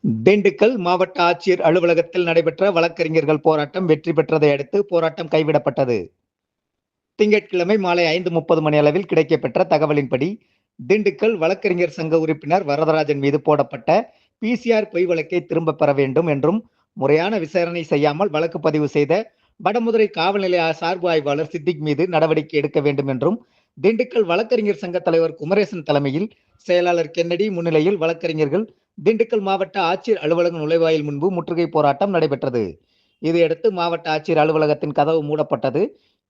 திண்டுக்கல் மாவட்ட ஆட்சியர் அலுவலகத்தில் நடைபெற்ற வழக்கறிஞர்கள் போராட்டம் வெற்றி பெற்றதை அடுத்து போராட்டம் கைவிடப்பட்டது. திங்கட்கிழமை மாலை 5:30 மணி அளவில் கிடைக்கப்பெற்ற தகவலின்படி, திண்டுக்கல் வழக்கறிஞர் சங்க உறுப்பினர் வரதராஜன் மீது போடப்பட்ட பிசிஆர் பொய் வழக்கை திரும்பப் பெற வேண்டும் என்றும், முறையான விசாரணை செய்யாமல் வழக்கு பதிவு செய்த வடமதுரை காவல் நிலைய சார்பு ஆய்வாளர் சித்திக் மீது நடவடிக்கை எடுக்க வேண்டும் என்றும், திண்டுக்கல் வழக்கறிஞர் சங்க தலைவர் குமரேசன் தலைமையில் செயலாளர் கென்னடி முன்னிலையில் வழக்கறிஞர்கள் திண்டுக்கல் மாவட்ட ஆட்சியர் அலுவலக நுழைவாயில் முன்பு முற்றுகை போராட்டம் நடைபெற்றது. இதையடுத்து மாவட்ட ஆட்சியர் அலுவலகத்தின் கதவு மூடப்பட்டது.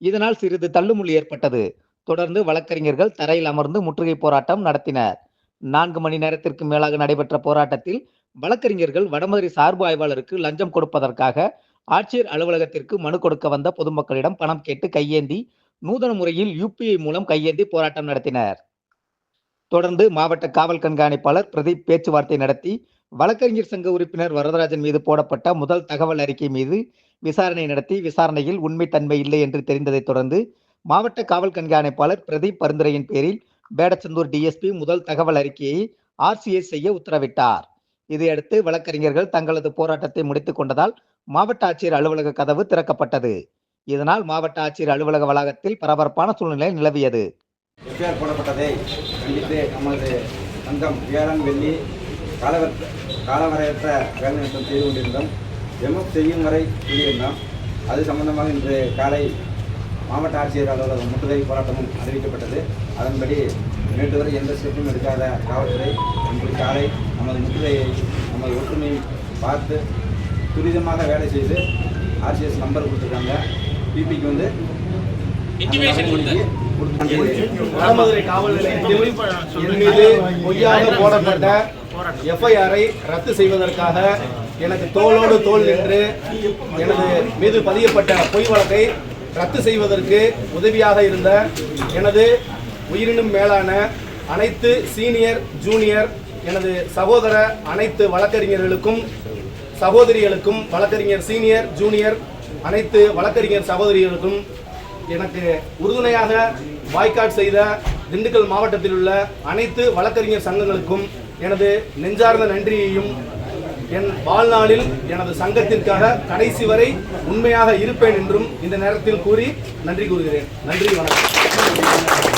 இதனால் சிறிது தள்ளுமுள்ளு ஏற்பட்டது. தொடர்ந்து வழக்கறிஞர்கள் தரையில் அமர்ந்து முற்றுகை போராட்டம் நடத்தினர். 4 மணி நேரத்திற்கு மேலாக நடைபெற்ற போராட்டத்தில் வழக்கறிஞர்கள் வடமதுரை சார்பு ஆய்வாளருக்கு லஞ்சம் கொடுப்பதற்காக ஆட்சியர் அலுவலகத்திற்கு மனு கொடுக்க வந்த பொதுமக்களிடம் பணம் கேட்டு கையேந்தி நூதன முறையில் UPI மூலம் கையேந்தி போராட்டம் நடத்தினர். தொடர்ந்து மாவட்ட காவல் கண்காணிப்பாளர் பிரதீப் பேச்சுவார்த்தை நடத்தி வழக்கறிஞர் சங்க உறுப்பினர் வரதராஜன் மீது போடப்பட்ட முதல் தகவல் அறிக்கை மீது விசாரணை நடத்தி விசாரணையில் உண்மை தன்மை இல்லை என்று தெரிந்ததை தொடர்ந்து மாவட்ட காவல் கண்காணிப்பாளர் பிரதீப் பரிந்துரையின் பேரில் பேடச்சந்தூர் DSP முதல் தகவல் அறிக்கையை RCA செய்ய உத்தரவிட்டார். இதையடுத்து வழக்கறிஞர்கள் தங்களது போராட்டத்தை முடித்துக் கொண்டதால் மாவட்ட ஆட்சியர் அலுவலக கதவு திறக்கப்பட்டது. இதனால் மாவட்ட ஆட்சியர் அலுவலக வளாகத்தில் பரபரப்பான சூழ்நிலை நிலவியது. எஃப்ஐஆர் போடப்பட்டதை கண்டித்து நமது சங்கம் வியாழன் வெள்ளி காலவரையற்ற வேலைநிறுத்தம் செய்து கொண்டிருந்தோம். எம்எஃப் செய்யும் வரை சொல்லியிருந்தோம். அது சம்பந்தமாக இன்று காலை மாவட்ட ஆட்சியர் அலுவலகம் முற்றுகை போராட்டமும் அறிவிக்கப்பட்டது. அதன்படி நேற்று வரை எந்த ஸ்டெப்பும் எடுக்காத காவல்துறை இன்று காலை நமது முற்றுகையை நமது ஒற்றுமையை பார்த்து துரிதமாக வேலை செய்து RCS நம்பர் கொடுத்துருக்காங்க. பிபிக்கு வந்து வடமதுரை காவல் நிலையத்தில் என் மீது பொய்யாக போடப்பட்ட எஃப்ஐஆரை ரத்து செய்வதற்காக எனக்கு தோளோடு தோள் நின்று எனது மீது பதியப்பட்ட பொய் வழக்கை ரத்து செய்வதற்கு உதவியாக இருந்த எனது உயிரினும் மேலான அனைத்து சீனியர் ஜூனியர் எனது சகோதர அனைத்து வழக்கறிஞர்களுக்கும் சகோதரிகளுக்கும் வழக்கறிஞர் சீனியர் ஜூனியர் அனைத்து வழக்கறிஞர் சகோதரிகளுக்கும் எனக்கு உறுதுணையாக பாய்காட் செய்த திண்டுக்கல் மாவட்டத்தில் உள்ள அனைத்து வழக்கறிஞர் சங்கங்களுக்கும் எனது நெஞ்சார்ந்த நன்றியையும் என் வாழ்நாளில் எனது சங்கத்திற்காக கடைசி வரை உண்மையாக இருப்பேன் என்றும் இந்த நேரத்தில் கூறி நன்றி கூறுகிறேன். நன்றி, வணக்கம்.